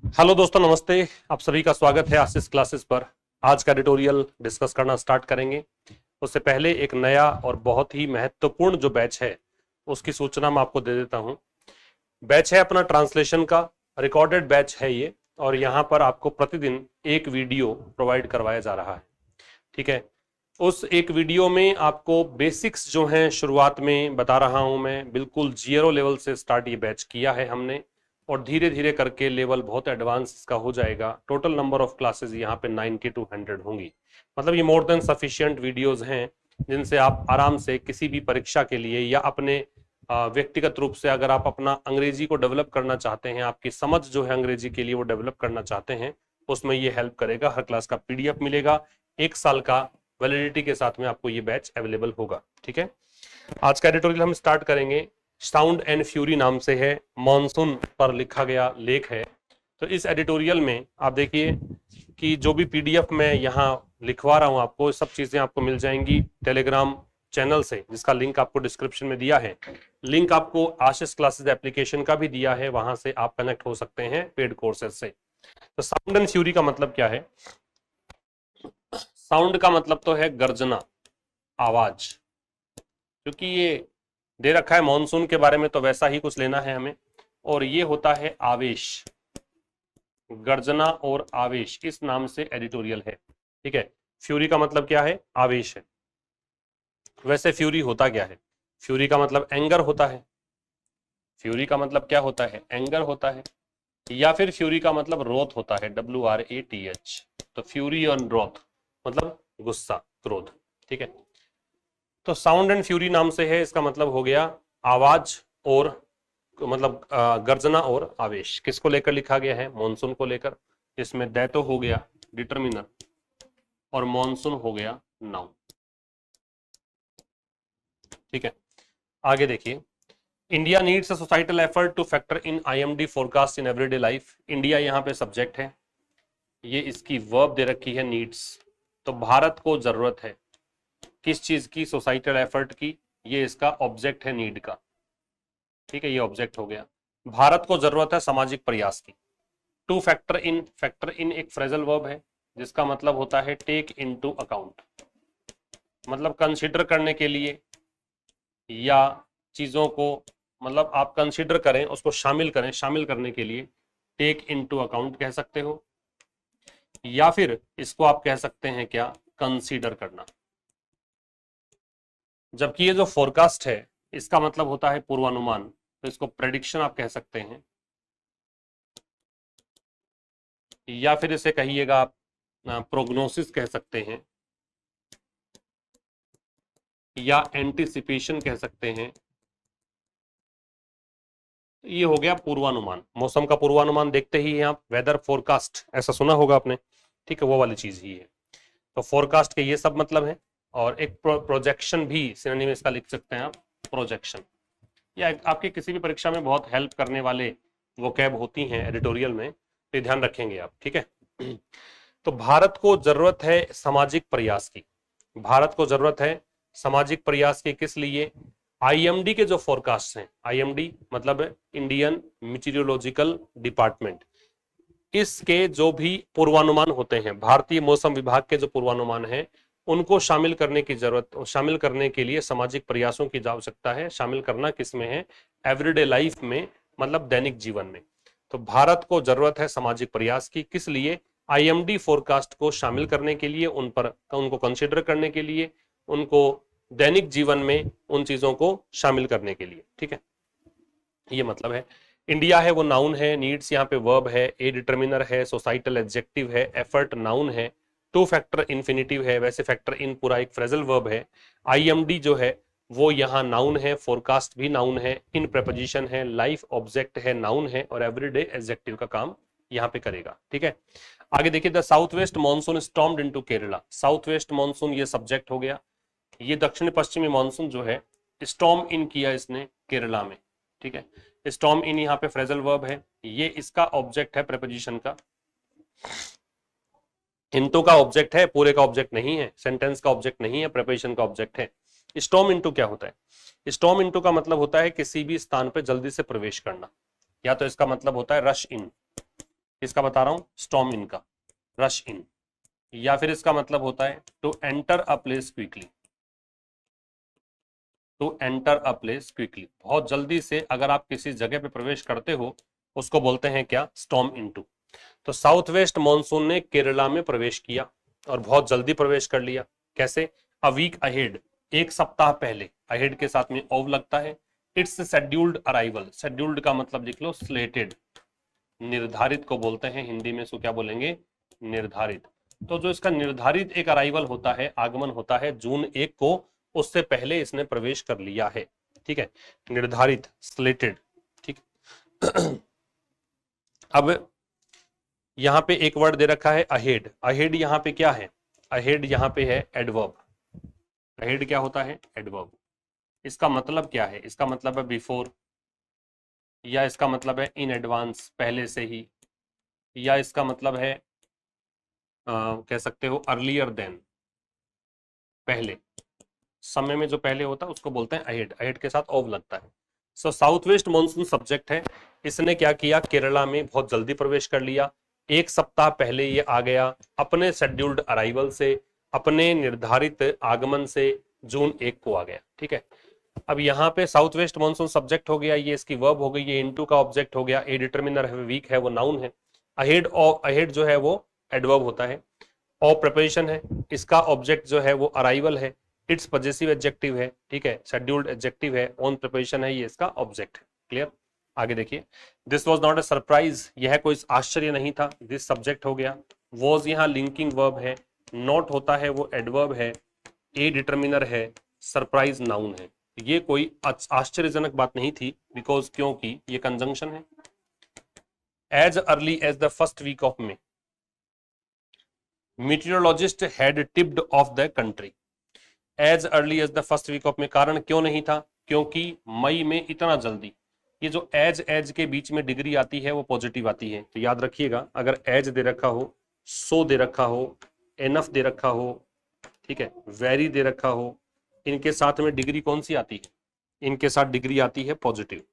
Hello दोस्तों, नमस्ते। आप सभी का स्वागत है आशीष क्लासेस पर। आज का एडिटोरियल डिस्कस करना स्टार्ट करेंगे। उससे पहले एक नया और बहुत ही महत्वपूर्ण जो बैच है उसकी सूचना मैं आपको दे देता हूं। बैच है अपना ट्रांसलेशन का, रिकॉर्डेड बैच है ये, और यहाँ पर आपको प्रतिदिन एक वीडियो प्रोवाइड करवाया जा रहा है। ठीक है, उस एक वीडियो में आपको बेसिक्स जो हैं शुरुआत में बता रहा हूं मैं, बिल्कुल जीरो लेवल से स्टार्ट ये बैच किया है हमने, और धीरे धीरे करके लेवल बहुत एडवांस इसका हो जाएगा। टोटल नंबर ऑफ क्लासेस यहाँ पे 90 to 100 होंगी। मतलब ये मोर देन सफिशिएंट वीडियोस हैं जिनसे आप आराम से किसी भी परीक्षा के लिए या अपने व्यक्तिगत रूप से अगर आप अपना अंग्रेजी को डेवलप करना चाहते हैं, आपकी समझ जो है अंग्रेजी के लिए वो डेवलप करना चाहते हैं, उसमें ये हेल्प करेगा। हर क्लास का पीडीएफ मिलेगा, 1 साल का वैलिडिटी के साथ में आपको ये बैच अवेलेबल होगा। ठीक है, आज का एडिटोरियल हम स्टार्ट करेंगे। साउंड एंड फ्यूरी नाम से है, मॉनसून पर लिखा गया लेख है। तो इस एडिटोरियल में आप देखिए कि जो भी पीडीएफ मैं यहाँ लिखवा रहा हूँ आपको, सब चीजें आपको मिल जाएंगी टेलीग्राम चैनल से, जिसका लिंक आपको डिस्क्रिप्शन में दिया है। लिंक आपको आशीष क्लासेस एप्लीकेशन का भी दिया है, वहां से आप कनेक्ट हो सकते हैं पेड कोर्सेज से। तो साउंड एंड फ्यूरी का मतलब क्या है? साउंड का मतलब तो है गर्जना, आवाज। क्योंकि ये दे रखा है मॉनसून के बारे में, तो वैसा ही कुछ लेना है हमें। और ये होता है आवेश, गर्जना और आवेश, इस नाम से एडिटोरियल है। ठीक है, फ्यूरी का मतलब क्या है? आवेश है। वैसे फ्यूरी होता क्या है? फ्यूरी का मतलब एंगर होता है। फ्यूरी का मतलब क्या होता है? एंगर होता है। या फिर फ्यूरी का मतलब रोथ होता है, WRATH। तो फ्यूरी और रोथ मतलब गुस्सा, क्रोध। ठीक है, तो साउंड एंड फ्यूरी नाम से है, इसका मतलब हो गया आवाज और मतलब गर्जना और आवेश। किसको लेकर लिखा गया है? मॉनसून को लेकर। इसमें दै तो हो गया डिटर्मिनर और मॉनसून हो गया नाउन। ठीक है, आगे देखिए। India needs a societal effort two factor in IMD forecast in everyday life. India यहाँ पे सब्जेक्ट है, ये इसकी वर्ब दे रखी है नीड्स। तो भारत को जरूरत है किस चीज की? सोसाइटल एफर्ट की। ये इसका ऑब्जेक्ट है नीड का। ठीक है, ये ऑब्जेक्ट हो गया। भारत को जरूरत है सामाजिक प्रयास की। Two factor in, factor in एक फ्रेजल वर्ब है जिसका मतलब होता है टेक इनटू अकाउंट, मतलब कंसीडर करने के लिए, या चीजों को मतलब आप कंसीडर करें, उसको शामिल करें, शामिल करने के लिए टेक इनटू अकाउंट कह सकते हो। या फिर इसको आप कह सकते हैं क्या? कंसीडर करना। जबकि ये जो फोरकास्ट है इसका मतलब होता है पूर्वानुमान, तो इसको प्रेडिक्शन आप कह सकते हैं। या फिर इसे कहिएगा आप प्रोग्नोसिस कह सकते हैं, या एंटिसिपेशन कह सकते हैं। ये हो गया पूर्वानुमान। मौसम का पूर्वानुमान देखते ही हैं आप, वेदर फोरकास्ट ऐसा सुना होगा आपने। ठीक है, वो वाली चीज ही है। तो फोरकास्ट के ये सब मतलब है। और एक प्रोजेक्शन भी सिनोनिम इसका लिख सकते हैं आप, प्रोजेक्शन। या आपकी किसी भी परीक्षा में बहुत हेल्प करने वाले वो कैब होती हैं एडिटोरियल में, तो ध्यान रखेंगे आप। ठीक है, तो भारत को जरूरत है सामाजिक प्रयास की। भारत को जरूरत है सामाजिक प्रयास की, किस लिए? IMD के जो फोरकास्ट हैं, IMD मतलब इंडियन मीटीरियोलॉजिकल डिपार्टमेंट, इसके जो भी पूर्वानुमान होते हैं, भारतीय मौसम विभाग के जो पूर्वानुमान हैं, उनको शामिल करने की जरूरत, शामिल करने के लिए सामाजिक प्रयासों की आवश्यकता है। शामिल करना किस में है? एवरीडे लाइफ में, मतलब दैनिक जीवन में। तो भारत को जरूरत है सामाजिक प्रयास की, किस लिए? IMD फोरकास्ट को शामिल करने के लिए, उन पर उनको कंसिडर करने के लिए, उनको दैनिक जीवन में उन चीजों को शामिल करने के लिए। ठीक है, ये मतलब है। इंडिया है वो नाउन है, नीड्स यहाँ पे वर्ब है, ए डिटर्मिनर है, सोसाइटल एडजेक्टिव है, एफर्ट नाउन है, टू फैक्टर इन्फिनिटिव है, वैसे फैक्टर इन पूरा एक फ्रेजल वर्ब है, IMD जो है वो यहाँ नाउन है, फोरकास्ट भी नाउन है, इन प्रपोजिशन है, लाइफ ऑब्जेक्ट है, नाउन है, और एवरीडे एडजेक्टिव का काम यहाँ पे करेगा। ठीक है, आगे देखिए। The south west monsoon stormed into Kerala. South west monsoon ये सब्जेक्ट हो गया। ये दक्षिण पश्चिमी मानसून जो है स्टॉर्म इन किया इसने केरला में। ठीक है, स्टॉर्म इन यहाँ पे फ्रेजल वर्ब है, ये इसका ऑब्जेक्ट है प्रेपोजिशन का। इनटू का ऑब्जेक्ट है, पूरे का ऑब्जेक्ट नहीं है, सेंटेंस का ऑब्जेक्ट नहीं है, प्रेपोजिशन का ऑब्जेक्ट है। स्टॉर्म इनटू क्या होता है? स्टॉर्म इनटू का मतलब होता है किसी भी स्थान पे जल्दी से प्रवेश करना, या तो इसका मतलब होता है रश इन। इसका बता रहा हूं, स्टॉर्म इन का, रश इन, या फिर इसका मतलब होता है to enter a place quickly, to enter a place quickly, बहुत जल्दी से अगर आप किसी जगह पे प्रवेश करते हो उसको बोलते हैं क्या, स्टॉर्म इनटू। तो साउथ वेस्ट मॉनसून ने केरला में प्रवेश किया और बहुत जल्दी प्रवेश कर लिया। कैसे, अ वीक अहेड, एक सप्ताह पहले, अहेड के साथ में ओव लगता है। इट्स शेड्यूल्ड अराइवल, शेड्यूल्ड का मतलब लिख लो स्लेटेड, निर्धारित को बोलते हैं हिंदी में, इसको क्या बोलेंगे, निर्धारित। तो जो इसका निर्धारित एक अराइवल होता है, आगमन होता है जून 1 को, उससे पहले इसने प्रवेश कर लिया है। ठीक है, निर्धारित, स्लेटेड। ठीक अब यहां पे एक वर्ड दे रखा है अहेड, अहेड यहां पे क्या है, अहेड यहां पे है एडवर्ब, अहेड क्या होता है, एडवर्ब। इसका मतलब क्या है, इसका मतलब है बिफोर, या इसका मतलब है इन एडवांस, पहले से ही, या इसका मतलब है कह सकते हो अर्लियर देन, पहले, समय में जो पहले होता है उसको बोलते हैं अहेड, अहेड के साथ ओव लगता है। सो साउथ वेस्ट मानसून सब्जेक्ट है, इसने क्या किया, केरला में बहुत जल्दी प्रवेश कर लिया, एक सप्ताह पहले ये आ गया अपने शेड्यूल्ड अराइवल से, अपने निर्धारित आगमन से जून 1 को आ गया। ठीक है, अब यहाँ पे साउथ वेस्ट मानसून सब्जेक्ट हो गया, ये इसकी वर्ब हो गई, ये इनटू का ऑब्जेक्ट हो गया, ए डिटरमिनर है, वीक है, वो नाउन है, अहेड और अहेड जो है वो एडवर्ब होता है, और प्रिपरेशन है, इसका ऑब्जेक्ट जो है वो अराइवल है, इट्स पजेसिव एडजेक्टिव है, ठीक है, शेड्यूल्ड एडजेक्टिव है, ऑन प्रिपरेशन है, ये इसका ऑब्जेक्ट है। क्लियर, आगे देखिए, this was not a surprise, यह कोई आश्चर्य नहीं था, दिस सब्जेक्ट हो गया, वॉज यहाँ लिंकिंग वर्ब है, नॉट होता है वो एडवर्ब है, ए डिटरमिनर है, सरप्राइज नाउन है। ये कोई आश्चर्यजनक बात नहीं थी, बिकॉज क्योंकि ये कंजंक्शन है। As early as the first week of May meteorologist had tipped off the country, as early as the first week of में, कारण क्यों नहीं था, क्योंकि मई में इतना जल्दी, ये जो एज के बीच में डिग्री आती है वो पॉजिटिव आती है, तो याद रखिएगा, अगर एज दे रखा हो, सो दे रखा हो, एनफ दे रखा हो, ठीक है, वेरी दे रखा हो, इनके साथ में डिग्री कौन सी आती है, इनके साथ डिग्री आती है पॉजिटिव।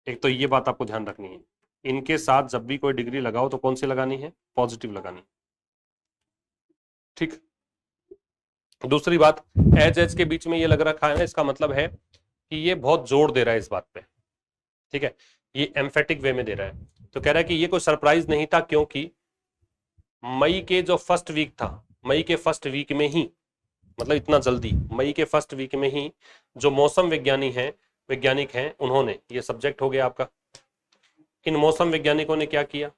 एक तो ये बात आपको ध्यान रखनी है, इनके साथ जब भी कोई डिग्री लगाओ तो कौन सी लगानी है, पॉजिटिव लगानी। ठीक, दूसरी बात, एज के बीच में ये लग रखा है ना, इसका मतलब है कि ये बहुत जोर दे रहा है इस बात पे। ठीक है, ये एम्फेटिक वे में दे रहा है, तो कह रहा है कि ये कोई सरप्राइज नहीं था, क्योंकि मई के जो फर्स्ट वीक था, मई के फर्स्ट वीक में ही, मतलब इतना जल्दी, मई के फर्स्ट वीक में ही जो मौसम वैज्ञानिक हैं, उन्होंने, ये सब्जेक्ट हो गया आपका, इन मौसम वैज्ञानिकों ने क्या किया,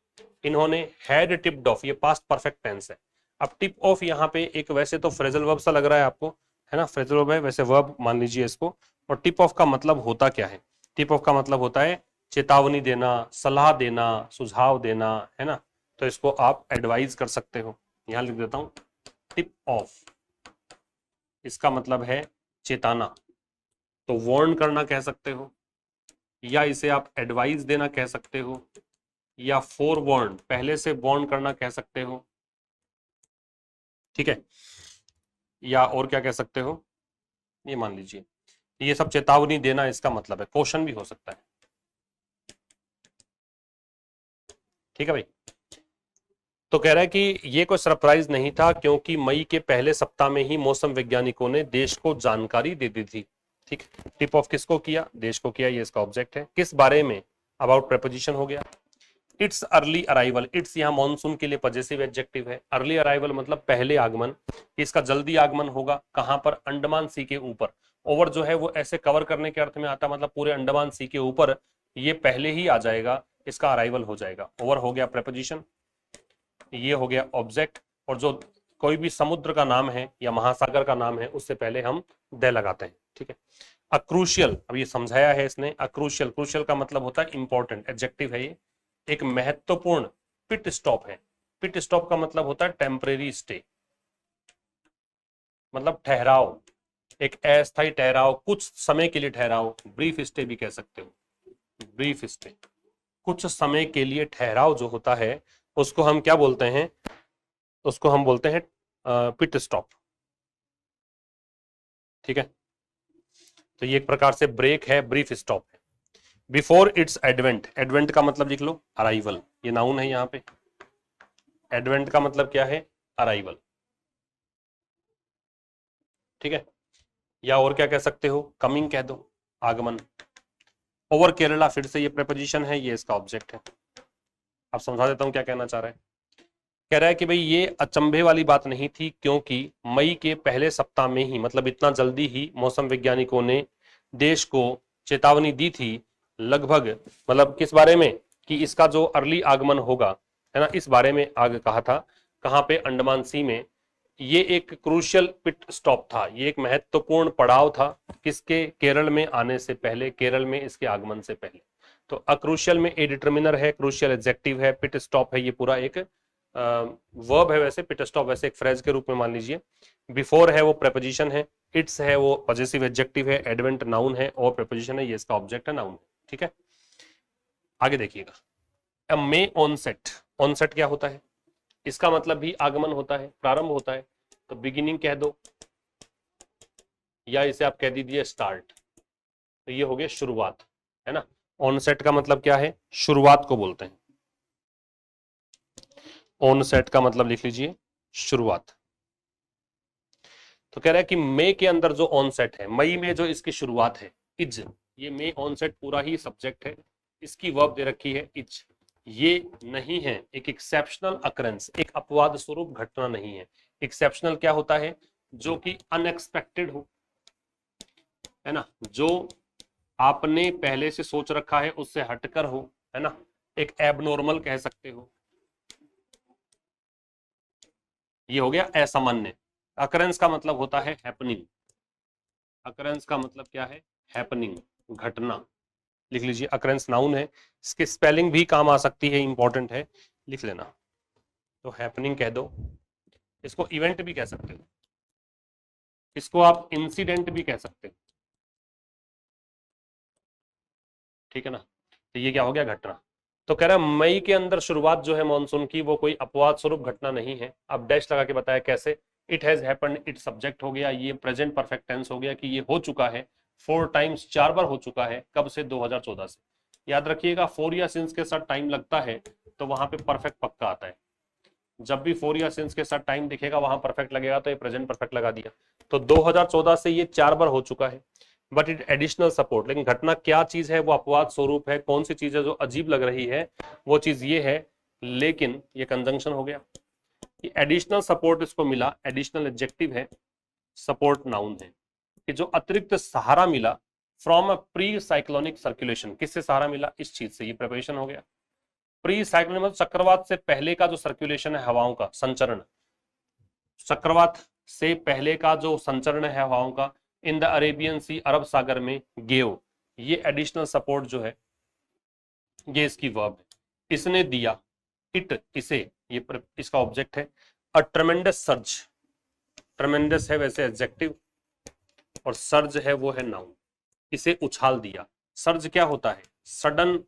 इन्होंने हैड टिप्ड ऑफ, ये पास्ट परफेक्ट टेंस है। अब टिप ऑफ यहाँ पे एक, वैसे तो फ्रेजल वर्ब सा लग रहा है आपको, है ना, फ्रेजल वर्ब है, वैसे वर्ब मान लीजिए इसको। और टिप ऑफ का मतलब होता क्या है, टिप ऑफ का मतलब होता है चेतावनी देना, सलाह देना, सुझाव देना, है ना, तो इसको आप एडवाइज कर सकते हो, यहाँ लिख देता हूँ, टिप ऑफ, इसका मतलब है चेताना, तो वार्न करना कह सकते हो, या इसे आप एडवाइस देना कह सकते हो, या फोर वार्न, पहले से वार्न करना कह सकते हो। ठीक है, या और क्या कह सकते हो, ये मान लीजिए, ये सब चेतावनी देना इसका मतलब है, क्वेश्चन भी हो सकता है। ठीक है भाई, तो कह रहा है कि ये कोई सरप्राइज नहीं था, क्योंकि मई के पहले सप्ताह में ही मौसम वैज्ञानिकों ने देश को जानकारी दे दी थी। ठीक, टिप ऑफ किसको किया, देश को किया, ये इसका ऑब्जेक्ट है, किस बारे में, अबाउट प्रेपोजिशन हो गया। इट्स अर्ली अराइवल, इट्स यहाँ मॉनसून के लिए पजेसिव एडजेक्टिव है, अर्ली अराइवल मतलब पहले आगमन, इसका जल्दी आगमन होगा कहां पर, अंडमान सी के ऊपर। ओवर जो है वो ऐसे कवर करने के अर्थ में आता, मतलब पूरे अंडमान सी के ऊपर ये पहले ही आ जाएगा, इसका अराइवल हो जाएगा। ओवर हो गया प्रेपोजिशन, ये हो गया ऑब्जेक्ट, और जो कोई भी समुद्र का नाम है या महासागर का नाम है उससे पहले हम द लगाते हैं। ठीक है, अक्रूशियल, अब ये समझाया है इसने, अक्रूशियल, क्रूशियल का मतलब होता है इंपॉर्टेंट, एडजेक्टिव है ये, एक महत्वपूर्ण पिट स्टॉप है, पिट स्टॉप का मतलब होता है टेम्परेरी स्टे, मतलब ठहराव, एक अस्थायी ठहराव, कुछ समय के लिए ठहराव, ब्रीफ स्टे भी कह सकते हो, ब्रीफ स्टे, कुछ समय के लिए ठहराव जो होता है उसको हम क्या बोलते हैं, उसको हम बोलते हैं पिट स्टॉप। ठीक है, तो ये एक प्रकार से ब्रेक है, ब्रीफ स्टॉप है। बिफोर इट्स एडवेंट, एडवेंट का मतलब लिख लो अराइवल, ये नाउन है यहाँ पे। एडवेंट का मतलब क्या है? अराइवल, ठीक है। या और क्या कह सकते हो? कमिंग कह दो, आगमन। ओवर केरला फिर से ये प्रेपोजिशन है, ये इसका ऑब्जेक्ट है। अब समझा देता हूं क्या कहना चाह रहा है। कह रहा है कि भाई ये अचंभे वाली बात नहीं थी, क्योंकि मई के पहले सप्ताह में ही, मतलब इतना जल्दी ही मौसम वैज्ञानिकों ने देश को चेतावनी दी थी, लगभग, मतलब किस बारे में, कि इसका जो अर्ली आगमन होगा, है ना, इस बारे में आगे कहा था। कहां पे? अंडमान सी में। ये एक क्रूशियल पिट स्टॉप था, ये एक महत्वपूर्ण पड़ाव था, किसके? केरल में आने से पहले, केरल में इसके आगमन से पहले। तो अक्रूशियल में ए डिटर्मिनर है, क्रूशियल एडजेक्टिव है, पिट स्टॉप है, ये पूरा एक वर्ब है। वैसे पिट स्टॉप वैसे एक फ्रेज के रूप में मान लीजिए। बिफोर है वो प्रेपोजिशन है, इट्स है वो पॉजेसिव एडजेक्टिव है, एडवेंट नाउन है, और प्रेपोजिशन है, ये इसका ऑब्जेक्ट है, नाउन है, ठीक है। आगे देखिएगा, मे ऑनसेट। ऑनसेट क्या होता है? इसका मतलब भी आगमन होता है, प्रारंभ होता है। तो बिगिनिंग कह दो, या इसे आप कह दीजिए स्टार्ट। तो ये हो गया शुरुआत, है ना। ऑनसेट का मतलब क्या है? शुरुआत को बोलते हैं। ऑनसेट का मतलब लिख लीजिए शुरुआत। तो कह रहा है कि मई के अंदर जो ऑनसेट है, मई में जो इसकी शुरुआत है, इज, ये मे ऑनसेट पूरा ही सब्जेक्ट है, इसकी वर्ब दे रखी है इज। ये नहीं है एक एक्सेप्शनल अकरेंस, एक अपवाद स्वरूप घटना नहीं है। एक्सेप्शनल क्या होता है? जो कि अनएक्सपेक्टेड हो, है ना, जो आपने पहले से सोच रखा है उससे हटकर हो, है ना, एक एबनॉर्मल कह सकते हो। ये हो गया असामान्य। अकरेंस का मतलब होता है हैपनिंग। अकरेंस का मतलब क्या है? हैपनिंग, घटना। लिख लीजिए, अकरेंस नाउन है, इसके स्पेलिंग भी काम आ सकती है, इंपॉर्टेंट है, लिख लेना। तो हैपनिंग कह दो, इसको इवेंट भी कह सकते हो, इसको आप इंसिडेंट भी कह सकते हो, ठीक है ना। तो ये क्या हो गया? घटना। तो कह रहा है मई के अंदर शुरुआत जो है मानसून की, वो कोई अपवाद स्वरूप घटना नहीं है। अब डैश लगा के बताया कैसे। It has happened, it subject हो गया, ये प्रेजेंट परफेक्ट टेंस हो गया कि ये हो चुका है 4 टाइम्स, 4 बार हो चुका है। कब से? 2014 से। याद रखिएगा, फोर या सिंस के साथ टाइम लगता है तो वहां पे परफेक्ट पक्का आता है। जब भी फोर या सिंस के साथ टाइम दिखेगा वहां परफेक्ट लगेगा, तो ये प्रेजेंट परफेक्ट लगा दिया। तो 2014 से ये 4 बार हो चुका है। बट इट एडिशनल सपोर्ट, लेकिन घटना क्या चीज है? वो अपवाद स्वरूप है। कौन सी चीज है जो अजीब लग रही है? वो चीज ये है, लेकिन ये कंजंक्शन हो गया कि एडिशनल सपोर्ट इसको मिला, एडिशनल एडजेक्टिव है, सपोर्ट नाउन है, कि जो अतिरिक्त सहारा मिला from a pre cyclonic circulation. किससे सहारा मिला? इस चीज से। ये प्रिपरेशन हो गया। प्री साइक्लोनिक मतलब चक्रवात से पहले का जो सर्कुलेशन है हवाओं का संचरण, चक्रवात से पहले का जो संचरण है हवाओं का इन द अरेबियन सी, अरब सागर में, गेव, ये एडिशनल सपोर्ट जो है ये इसकी वर्ब है। इसने दिया, इट, इसे, ये इसका ऑब्जेक्ट है। अ ट्रेमेंडस सर्ज, ट्रेमेंडस है वैसे एडजेक्टिव, और सर्ज है वो है नाउन। इसे उछाल दिया। सर्ज क्या होता है? सडन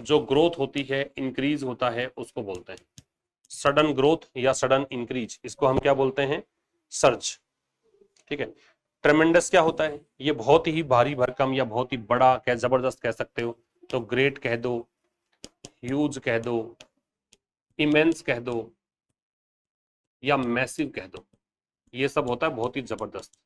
जो ग्रोथ होती है, इंक्रीज होता है, उसको बोलते हैं सडन ग्रोथ या सडन इंक्रीज, इसको हम क्या बोलते हैं? सर्ज, ठीक है। ट्रेमेंडस क्या होता है? ये बहुत ही भारी भरकम या बहुत ही बड़ा, क्या जबरदस्त कह सकते हो। तो ग्रेट कह दो, ह्यूज कह दो, इमेंस कह दो, या मैसिव कह दो। ये सब होता है बहुत ही जबरदस्त।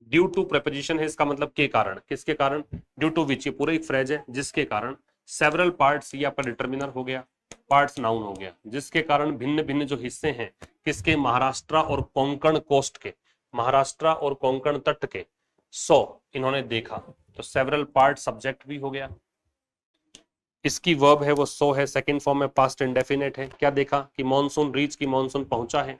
ड्यू टू प्रेपोजिशन है, इसका मतलब के कारण, किसके कारण? ड्यू टू विच, ये पूरा एक फ्रेज है, जिसके कारण। सेवरल पार्ट्स, ये आपका डिटर्मिनर हो गया, पार्ट्स नाउन हो गया, जिसके कारण भिन्न भिन्न जो हिस्से हैं किसके? महाराष्ट्र और कोंकण कोस्ट के, महाराष्ट्र और कोंकण तट के। सो इन्होंने देखा, तो सेवरल पार्ट सब्जेक्ट भी हो गया। इसकी वर्ब है वो सो है, सेकंड फॉर्म में पास्ट इंडेफिनेट है। क्या देखा? कि मॉनसून रीच, की मॉनसून पहुंचा है।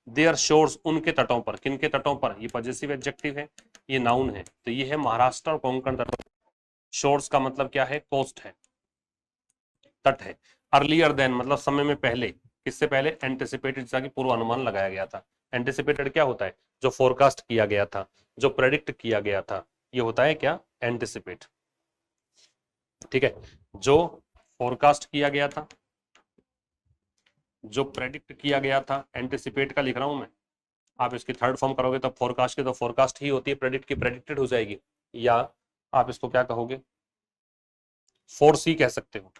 देयर शोर्स, उनके तटों पर, किनके तटों पर? ये पॉजेसिव एडजेक्टिव है, ये नाउन है। तो ये है महाराष्ट्र और कोंकण तटों। शोर्स का मतलब क्या है? कोस्ट है, तट है। अर्लियर देन मतलब समय में पहले, किससे पहले? एंटिसिपेटेड, जैसा पूर्वानुमान लगाया गया था। एंटिसिपेटेड क्या होता है? जो फोरकास्ट किया गया था, जो प्रेडिक्ट किया गया था, ये होता है क्या? एंटिसिपेट, ठीक है। जो फोरकास्ट किया गया था, जो प्रेडिक्ट किया गया था, एंटिसिपेट का लिख रहा हूं मैं। आप इसकी थर्ड फॉर्म करोगे तो फोरकास्ट की तो फोरकास्ट ही होती है, प्रेडिक्ट की प्रेडिक्टेड हो जाएगी। या आप इसको क्या कहोगे? 4C कह सकते हो,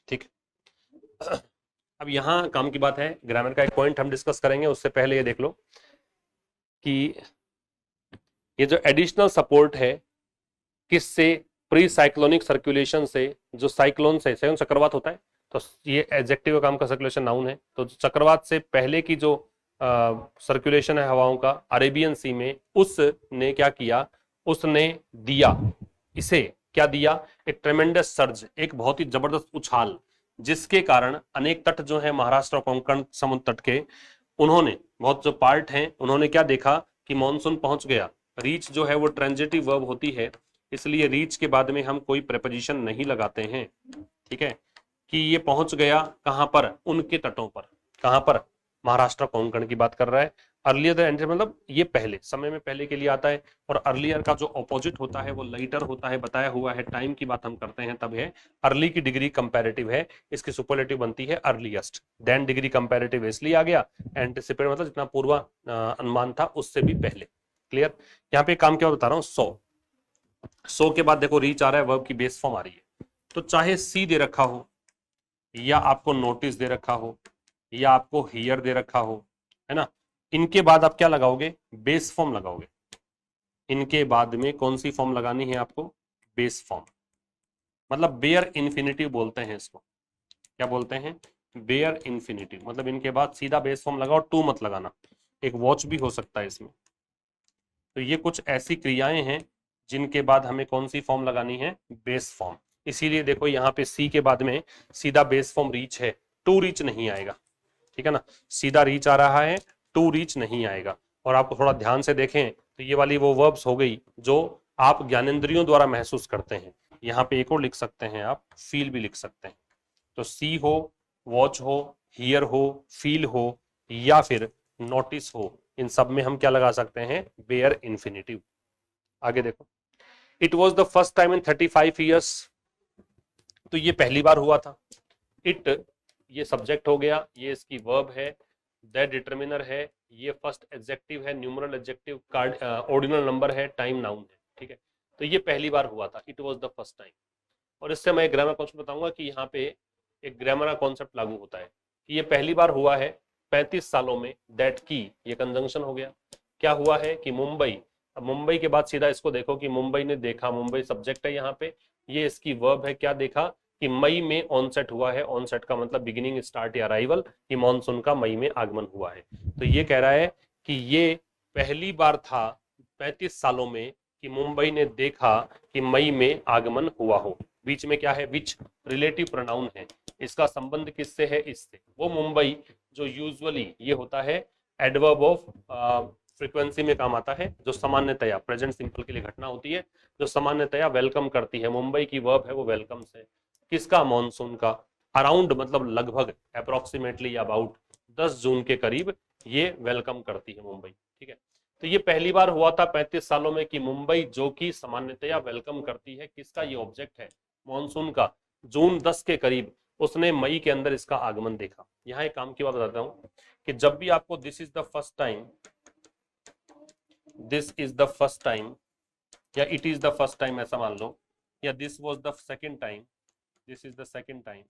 ठीक है। अब यहाँ काम की बात है, ग्रामर का एक पॉइंट हम डिस्कस करेंगे, उससे पहले ये देख लो कि ये जो एडिशनल सपोर्ट है किससे, प्री साइक्लोनिक सर्कुलेशन से, जो साइक्लोन से चक्रवात होता है, तो ये एडजेक्टिव काम का, सर्कुलेशन नाउन है, तो चक्रवात से पहले की जो सर्कुलेशन है हवाओं का अरेबियन सी में, उसने क्या किया, उसने दिया, इसे क्या दिया, एक ट्रेमेंडस सर्ज, एक बहुत ही जबरदस्त उछाल, जिसके कारण अनेक तट जो है महाराष्ट्र और कोंकण समुद्र तट के, उन्होंने बहुत जो पार्ट हैं उन्होंने क्या देखा कि मॉनसून पहुंच गया। रीच जो है वो ट्रांजिटिव वर्ब होती है, इसलिए रीच के बाद में हम कोई प्रेपोजिशन नहीं लगाते हैं, ठीक है, कि ये पहुंच गया कहां पर, उनके तटों पर, कहां पर, महाराष्ट्र कोंकण की बात कर रहा है। अर्लियर द एंटर मतलब ये पहले समय में, पहले के लिए आता है, और अर्लियर का जो ऑपोजिट होता है वो लाइटर होता है, बताया हुआ है, टाइम की बात हम करते हैं तब है। अर्ली की डिग्री कंपैरेटिव है, इसकी सुपरलेटिव बनती है अर्लीस्ट, देन डिग्री कंपैरेटिव इसलिए आ गया, एंटिसिपेट मतलब जितना पूर्व अनुमान था उससे भी पहले। क्लियर। यहाँ पे काम क्या बता रहा हूँ, सो के बाद देखो रीच आ रहा है, वर्ब की बेस फॉर्म आ रही है, तो चाहे सी दे रखा हो, या आपको नोटिस दे रखा हो, या आपको हियर दे रखा हो, है ना, इनके बाद आप क्या लगाओगे, बेस फॉर्म लगाओगे। इनके बाद में कौन सी फॉर्म लगानी है आपको, बेस फॉर्म, मतलब बेयर इन्फिनिटिव बोलते हैं इसको, क्या बोलते हैं, बेयर इन्फिनिटिव, मतलब इनके बाद सीधा बेस फॉर्म लगाओ, टू मत लगाना, एक वॉच भी हो सकता है इसमें। तो ये कुछ ऐसी क्रियाएं हैं जिनके बाद हमें कौन सी फॉर्म लगानी है, बेस फॉर्म। इसीलिए देखो यहाँ पे सी के बाद में सीधा बेस फॉर्म रीच है, टू रीच नहीं आएगा, ठीक है ना, सीधा रीच आ रहा है, टू रीच नहीं आएगा। और आपको थोड़ा ध्यान से देखें तो ये वाली वो वर्ब्स हो गई जो आप ज्ञानेंद्रियों द्वारा महसूस करते हैं। यहाँ पे एक और लिख सकते हैं आप, फील भी लिख सकते हैं, तो सी हो, वॉच हो, हियर हो, फील हो, या फिर नोटिस हो, इन सब में हम क्या लगा सकते हैं, बेयर इन्फिनिटिव। आगे देखो, it was the first time in 35 years, तो ये पहली बार हुआ था। इट ये सब्जेक्ट हो गया, ये इसकी वर्ब है, दैट डिटर्मिनर है, ये फर्स्ट एडजेक्टिव है, numeral adjective, card ordinal number है, टाइम नाउन है, ठीक है। तो ये पहली बार हुआ था, it was the first time. और इससे मैं ग्रामर कॉन्सेप्ट बताऊंगा कि यहाँ पे एक ग्रामर का कॉन्सेप्ट लागू होता है कि ये पहली बार हुआ है 35 सालों में, दैट की ये कंजंक्शन हो गया, क्या हुआ है कि मुंबई, अब मुंबई के बाद सीधा इसको देखो कि मुंबई ने देखा, मुंबई सब्जेक्ट है यहाँ पे, ये इसकी वर्ब है, क्या देखा कि मई में ऑनसेट हुआ है, ऑनसेट का मतलब बिगिनिंग, स्टार्ट या अराइवल, कि मॉनसून का मई में आगमन हुआ है। तो ये कह रहा है कि ये पहली बार था 35 सालों में कि मुंबई ने देखा कि मई में आगमन हुआ हो। बीच में क्या है, विच रिलेटिव प्रोनाउन है, इसका संबंध किससे है, इससे, वो मुंबई जो यूजुअली ये होता है एडवर्ब ऑफ फ्रीक्वेंसी में काम आता है, जो सामान्यतया प्रेजेंट सिंपल के लिए घटना होती है, जो सामान्यतया वेलकम करती है, मुंबई की वर्ब है वो वेलकम से, किसका, मॉनसून का, अराउंड मतलब लगभग, अप्रोक्सीमेटली अबाउट 10 जून के करीब ये वेलकम करती है मुंबई, ठीक है। तो ये पहली बार हुआ था 35 सालों में कि मुंबई जो कि सामान्यतया वेलकम करती है, किसका, ये ऑब्जेक्ट है मॉनसून का, जून 10 के करीब उसने मई के अंदर इसका आगमन देखा। यहाँ एक काम की बात बताता हूं कि जब भी आपको this is the first time, this is the first time, या it is the first time ऐसा मान लो, या this was the second time, this is the second time,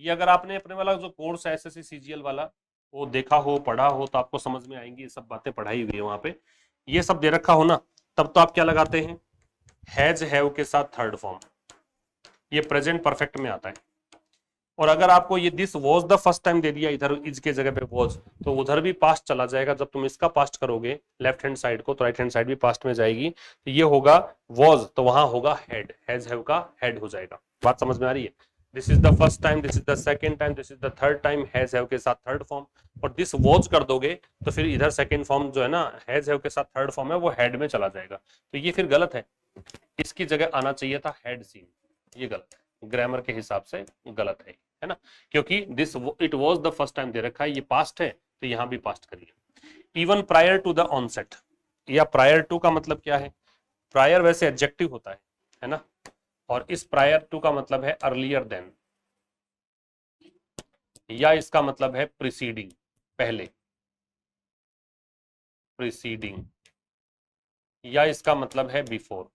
ये अगर आपने अपने वाला जो कोर्स है एसएससी सीजीएल वाला वो देखा हो, पढ़ा हो, तो आपको समझ में आएंगी, ये सब बातें पढ़ाई हुई है वहां पे, ये सब दे रखा हो ना, तब तो आप क्या लगाते हैं, हैज हैव के साथ थर्ड फॉर्म, ये प्रेजेंट परफेक्ट में आता है। और अगर आपको ये this was the first time दे दिया इधर इज के जगह पे वॉज, तो उधर भी पास्ट चला जाएगा, जब तुम इसका पास्ट करोगे लेफ्ट हैंड साइड को, तो राइट हैंड साइड भी पास्ट में जाएगी, तो ये होगा वॉज, तो वहां होगा हैड, हैज हैव का हैड हो जाएगा। बात समझ में आ रही है, this is the first time, this is the second time, this is the third time, has have के साथ थर्ड फॉर्म, और दिस वॉज कर दोगे तो फिर इधर सेकेंड फॉर्म जो है ना हैज हैव के साथ थर्ड फॉर्म है वो हैड में चला जाएगा, तो ये फिर गलत है, इसकी जगह आना चाहिए था हैड सीन, ये गलत है, ग्रामर के हिसाब से गलत है ना, क्योंकि this it was the first time दे रखा है, ये पास्ट है तो यहां भी पास्ट करिए। Even prior to the onset, या प्रायर टू का मतलब क्या है, प्रायर वैसे एडजेक्टिव होता है ना, और इस प्रायर टू का मतलब है अर्लियर देन, या इसका मतलब है प्रीसीडिंग, पहले, प्रीसीडिंग, या इसका मतलब है बिफोर,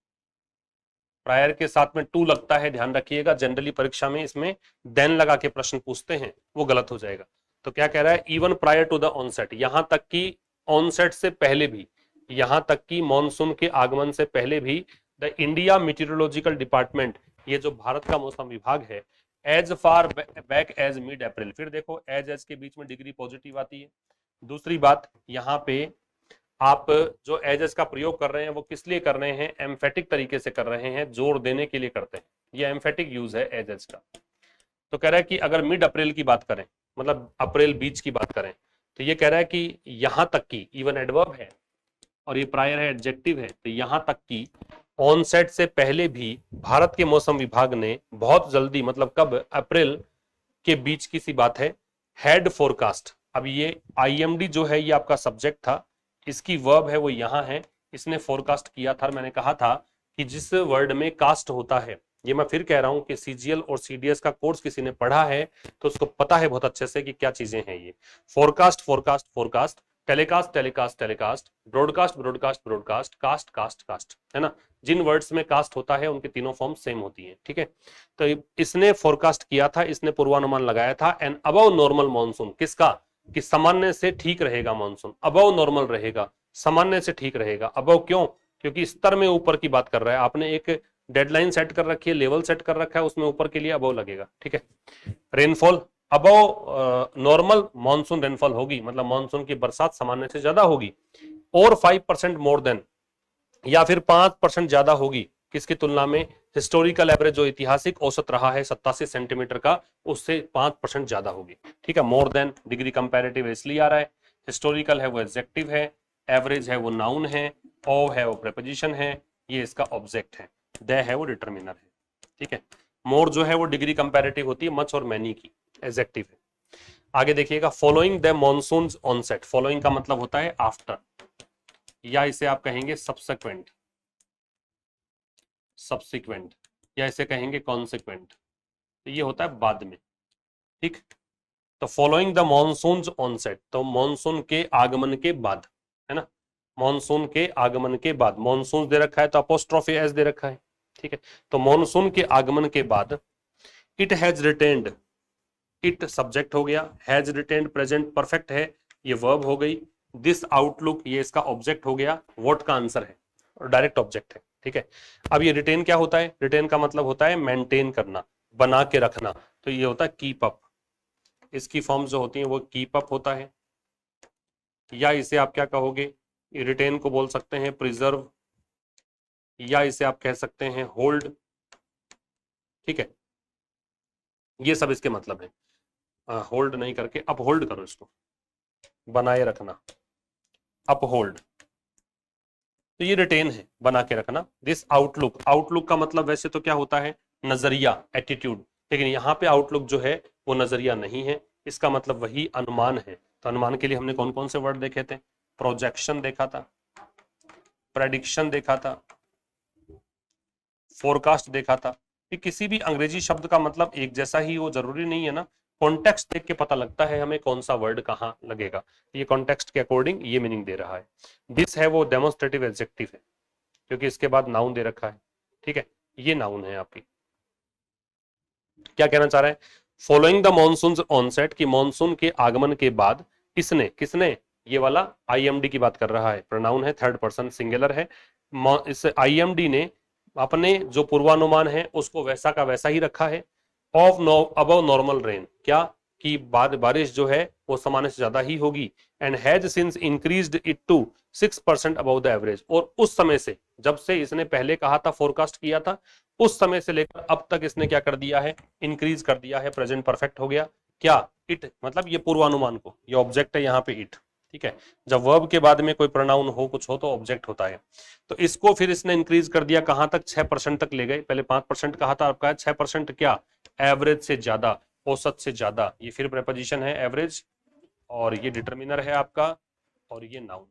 प्रायर के साथ में टू लगता है, ध्यान रखिएगा, जनरली परीक्षा में इसमें देन लगा के प्रश्न पूछते हैं, वो गलत हो जाएगा। तो क्या कह रहा है, even prior to the onset, यहां तक कि ऑनसेट से पहले भी, यहां तक कि मॉनसून के आगमन से पहले भी द इंडिया मीटियोलॉजिकल डिपार्टमेंट, ये जो भारत का मौसम विभाग है, as far back as mid April, फिर देखो एज के बीच में डिग्री पॉजिटिव आती है। दूसरी बात, यहाँ पे आप जो एजेस का प्रयोग कर रहे हैं वो किस लिए कर रहे हैं, एम्फेटिक तरीके से कर रहे हैं, जोर देने के लिए करते हैं, ये एम्फेटिक यूज है एजेस का। तो कह रहा है कि अगर मिड अप्रैल की बात करें, मतलब अप्रैल बीच की बात करें, तो ये कह रहा है कि यहां तक की, इवन एडवर्ब है और ये प्रायर है, एडजेक्टिव है, तो यहां तक की ऑनसेट से पहले भी भारत के मौसम विभाग ने बहुत जल्दी, मतलब कब, अप्रैल के बीच की सी बात है, हेड फोरकास्ट। अब ये आईएमडी जो है ये आपका सब्जेक्ट था, इसकी वर्ब है वो यहां है, इसने फोरकास्ट किया था। मैंने कहा था कि जिस वर्ड में कास्ट होता है, ये मैं फिर कह रहा हूं कि सीजीएल और सीडीएस का कोर्स किसी ने पढ़ा है तो उसको पता है बहुत अच्छे से कि क्या चीजें हैं ये। Forecast forecast forecast, telecast telecast telecast, broadcast broadcast broadcast, cast cast cast, है ना। जिन वर्ड्स में कास्ट होता है उनकी तीनों फॉर्म सेम होती हैं, ठीक है। तो इसने फोरकास्ट किया था, इसने पूर्वानुमान लगाया था, एंड अबव नॉर्मल मानसून, किसका, कि सामान्य से ठीक रहेगा मानसून, अबव नॉर्मल रहेगा, सामान्य से ठीक रहेगा। अबव क्यों, क्योंकि स्तर में ऊपर की बात कर रहा है, आपने एक डेडलाइन सेट कर रखी है, लेवल सेट कर रखा है, उसमें ऊपर के लिए अबव लगेगा, ठीक है। Rainfall, above normal monsoon rainfall होगी, मतलब मानसून की बरसात सामान्य से ज्यादा होगी, और 5% मोर देन, या फिर 5% ज्यादा होगी, किसकी तुलना में, हिस्टोरिकल एवरेज जो ऐतिहासिक औसत रहा है 87 सेंटीमीटर का, उससे 5% ज्यादा होगी, ठीक है। मोर देन डिग्री कंपैरेटिव इसलिए आ रहा है, हिस्टोरिकल है वो एडजेक्टिव है, एवरेज है वो नाउन है, ऑव है वो प्रीपोजिशन है, ये इसका ऑब्जेक्ट है, द है वो डिटरमिनर है, ठीक है। मोर जो है वो डिग्री कंपैरेटिव होती है मच और मैनी की, एडजेक्टिव है। आगे देखिएगा, following the monsoon onset, following का मतलब होता है आफ्टर, या इसे आप कहेंगे सब्सिक्वेंट, सब्सिक्वेंट, या इसे कहेंगे कॉन्सिक्वेंट, तो ये होता है बाद में, ठीक। तो फॉलोइंग द मॉनसून ऑनसेट, तो मॉनसून के आगमन के बाद, है ना, मॉनसून के आगमन के बाद, मॉनसून दे रखा है तो अपोस्ट्रोफी एस दे रखा है, ठीक है। तो मॉनसून के आगमन के बाद, it has retained, it subject हो गया, हैज रिटेन्ड प्रेजेंट परफेक्ट है, ये वर्ब हो गई, दिस आउटलुक ये इसका ऑब्जेक्ट हो गया, व्हाट का आंसर है, और डायरेक्ट ऑब्जेक्ट है, ठीक है। अब ये रिटेन क्या होता है, रिटेन का मतलब होता है मेंटेन करना, बना के रखना, तो ये होता है कीप अप, इसकी फॉर्म जो होती है वो कीप अप होता है, या इसे आप क्या कहोगे, रिटेन को बोल सकते हैं प्रिजर्व, या इसे आप कह सकते हैं होल्ड, ठीक है। ये सब इसके मतलब है, होल्ड नहीं करके अपहोल्ड करो इसको, बनाए रखना, अपहोल्ड, तो ये रिटेन है, बना के रखना। दिस आउटलुक, आउटलुक का मतलब वैसे तो क्या होता है, नजरिया, एटीट्यूड, लेकिन यहाँ पे आउटलुक जो है वो नजरिया नहीं है, इसका मतलब वही अनुमान है। तो अनुमान के लिए हमने कौन कौन से वर्ड देखे थे, प्रोजेक्शन देखा था, प्रेडिक्शन देखा था, फोरकास्ट देखा था। कि किसी भी अंग्रेजी शब्द का मतलब एक जैसा ही हो जरूरी नहीं है ना, कॉन्टेक्स्ट देख के पता लगता है हमें कौन सा वर्ड कहाँ लगेगा, ये कॉन्टेक्स्ट के अकॉर्डिंग ये मीनिंग दे रहा है। दिस है वो डेमोन्स्ट्रेटिव एडजेक्टिव है, क्योंकि इसके बाद नाउन दे रखा है, ठीक है, ये नाउन है आपकी। क्या कहना चाह रहा है, फॉलोइंग द मॉनसून ऑनसेट, की मॉनसून के आगमन के बाद, इसने, किसने, ये वाला आईएमडी की बात कर रहा है, प्रोनाउन है, थर्ड पर्सन सिंगुलर है, इस आईएमडी ने अपने जो पूर्वानुमान है उसको वैसा का वैसा ही रखा है, of no above normal rain, क्या, कि बारिश जो है वो सामान्य से ज्यादा ही होगी, and has since increased it to 6% above the average, और उस समय से, जब से इसने पहले कहा था, फोरकास्ट किया था, उस समय से लेकर अब तक इसने क्या कर दिया है, इंक्रीज कर दिया है, प्रेजेंट परफेक्ट हो गया, क्या, इट, मतलब ये पूर्वानुमान को, ये ऑब्जेक्ट है यहाँ पे इट, ठीक है। जब वर्ब के बाद में कोई प्रोनाउन हो, कुछ हो, तो ऑब्जेक्ट होता है। तो इसको फिर इसने इंक्रीज कर दिया, कहां तक, 6% तक ले गए, पहले 5% कहा था, अब कहा 6%, क्या, एवरेज से ज्यादा, औसत से ज्यादा, ये फिर प्रेपोजिशन है एवरेज, और ये डिटरमिनर है आपका, और ये नाउन,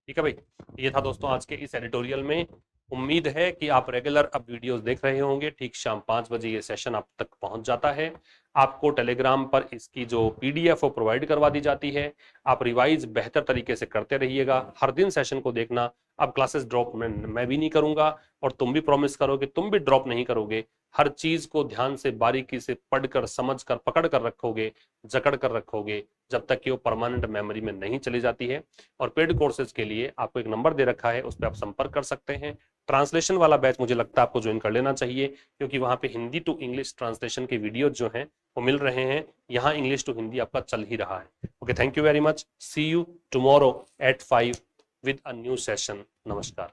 ठीक है भाई। ये था दोस्तों आज के इस एडिटोरियल में। उम्मीद है कि आप रेगुलर अब वीडियोस देख रहे होंगे, ठीक शाम 5 बजे ये सेशन आप तक पहुंच जाता है। आपको टेलीग्राम पर इसकी जो पीडीएफ वो प्रोवाइड करवा दी जाती है, आप रिवाइज बेहतर तरीके से करते रहिएगा, हर दिन सेशन को देखना, अब क्लासेस ड्रॉप मैं भी नहीं करूंगा और तुम भी प्रॉमिस करो कि तुम भी ड्रॉप नहीं करोगे। हर चीज को ध्यान से बारीकी से पढ़कर समझकर पकड़ कर रखोगे, जकड़ कर रखोगे, जब तक कि वो परमानेंट मेमोरी में नहीं चली जाती है। और पेड कोर्सेज के लिए आपको एक नंबर दे रखा है, उस पर आप संपर्क कर सकते हैं। ट्रांसलेशन वाला बैच मुझे लगता है आपको ज्वाइन कर लेना चाहिए, क्योंकि वहां पे हिंदी टू इंग्लिश ट्रांसलेशन के वीडियो जो हैं वो मिल रहे हैं। यहाँ इंग्लिश टू हिंदी आपका चल ही रहा है। Okay, thank you very much. See you tomorrow at 5 with a new session. Namaskar.